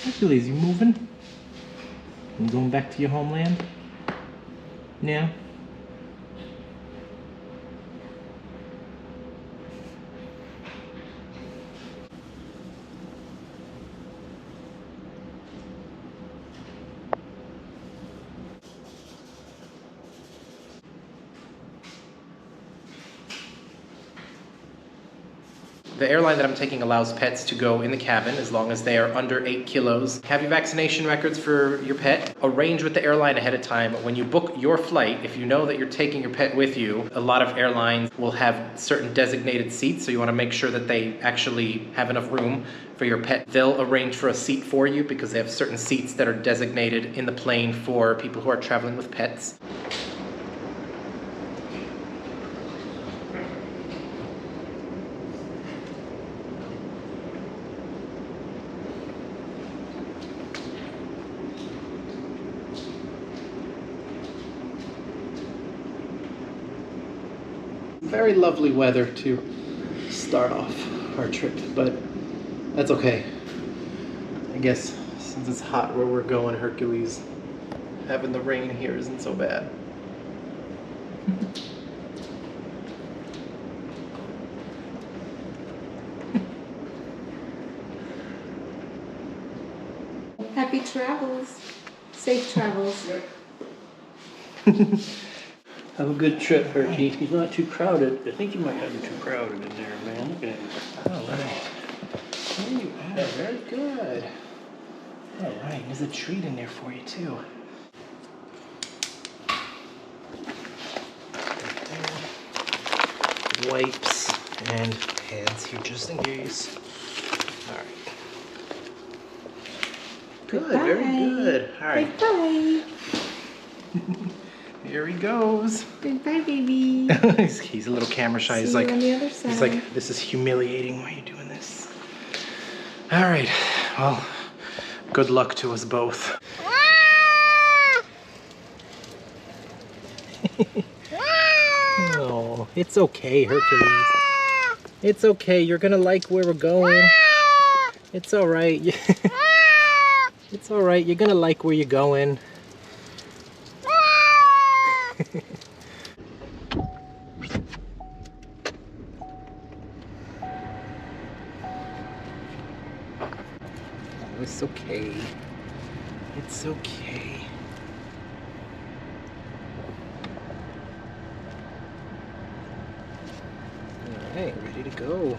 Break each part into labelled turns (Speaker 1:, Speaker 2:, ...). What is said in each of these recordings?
Speaker 1: Hercules, you moving? You going back to your homeland? Yeah? The airline that I'm taking allows pets to go in the cabin as long as they are under 8 kilos. Have your vaccination records for your pet. Arrange with the airline ahead of time. When you book your flight, if you know that you're taking your pet with you, a lot of airlines will have certain designated seats, so you want to make sure that they actually have enough room for your pet. They'll arrange for a seat for you because they have certain seats that are designated in the plane for people who are traveling with pets. Very lovely weather to start off our trip, but that's okay. I guess since it's hot where we're going, Hercules, having the rain here isn't so bad.
Speaker 2: Happy travels. Safe travels.
Speaker 3: Have a good trip, Herky. He's not too crowded. I think you might have him too crowded in there, man. Look at him.
Speaker 1: All right. There you are. Very good. All right. There's a treat in there for you, too. Wipes and pads here just in case. All right. Good.
Speaker 2: Goodbye.
Speaker 1: Very good. All right.
Speaker 2: Goodbye.
Speaker 1: Here he goes.
Speaker 2: Goodbye, baby.
Speaker 1: He's a little camera shy.
Speaker 2: See
Speaker 1: He's
Speaker 2: you
Speaker 1: like,
Speaker 2: on the other side.
Speaker 1: he's like, this is humiliating. Why are you doing this? All right. Well, good luck to us both. Oh, it's okay, Hercules. It's okay. You're gonna like where we're going. It's all right. It's all right. You're gonna like where you're going. Oh, it's okay. It's okay. All right, ready to go.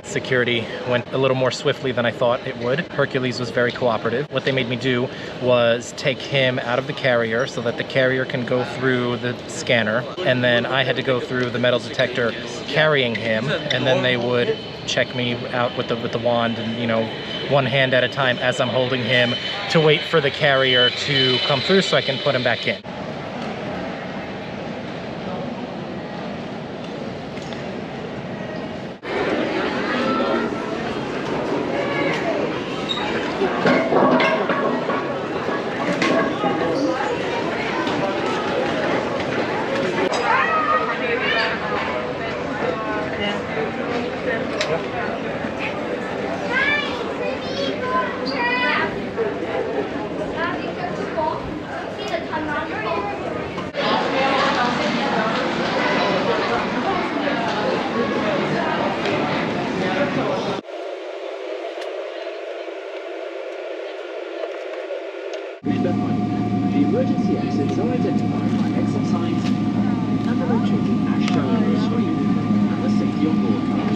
Speaker 1: Security went a little more swiftly than I thought it would. Hercules was very cooperative. What they made me do was take him out of the carrier so that the carrier can go through the scanner, and then I had to go through the metal detector carrying him, and then they would check me out with the wand, and you know, one hand at a time as I'm holding him to wait for the carrier to come through so I can put him back in.
Speaker 4: The emergency exits are identified by exit signs and the location as shown on the screen and the safety on board card.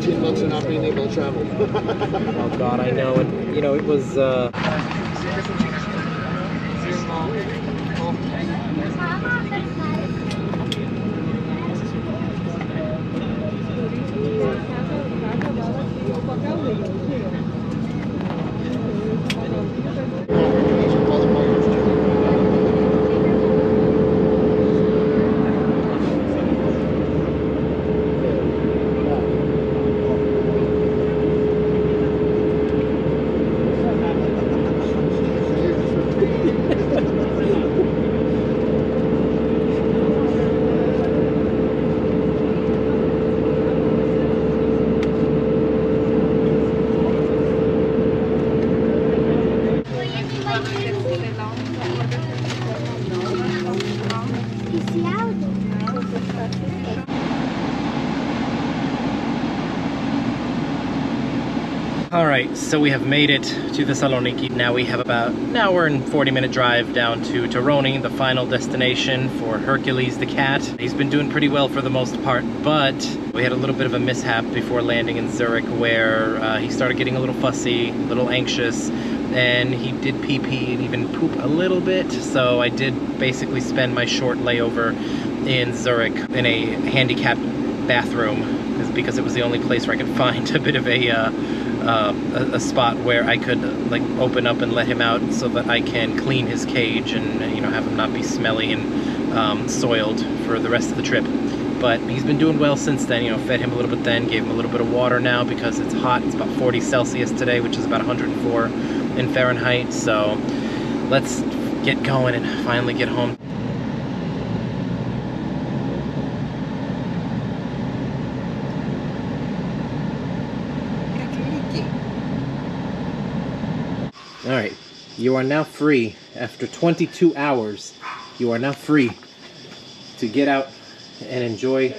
Speaker 5: 18 months of not being able to travel.
Speaker 1: Oh God, I know. And you know, it was. Alright, so we have made it to Thessaloniki. Now we have about an hour and 40-minute drive down to Toroni, the final destination for Hercules the Cat. He's been doing pretty well for the most part, but we had a little bit of a mishap before landing in Zurich where he started getting a little fussy, a little anxious, and he did pee-pee and even poop a little bit. So I did basically spend my short layover in Zurich in a handicapped bathroom because it was the only place where I could find a bit of a spot where I could like open up and let him out so that I can clean his cage and, you know, have him not be smelly and soiled for the rest of the trip. But he's been doing well since then. You know, fed him a little bit then, gave him a little bit of water now because it's hot. It's about 40 Celsius today, which is about 104 in Fahrenheit. So let's get going and finally get home. Alright, you are now free. After 22 hours, you are now free to get out and enjoy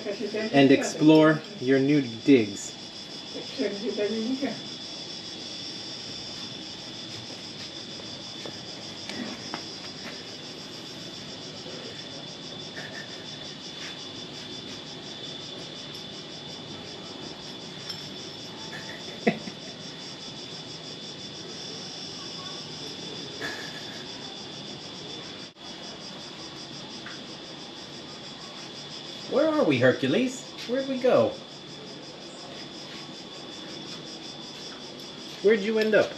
Speaker 1: and explore your new digs. Where are we, Hercules? Where'd we go? Where'd you end up?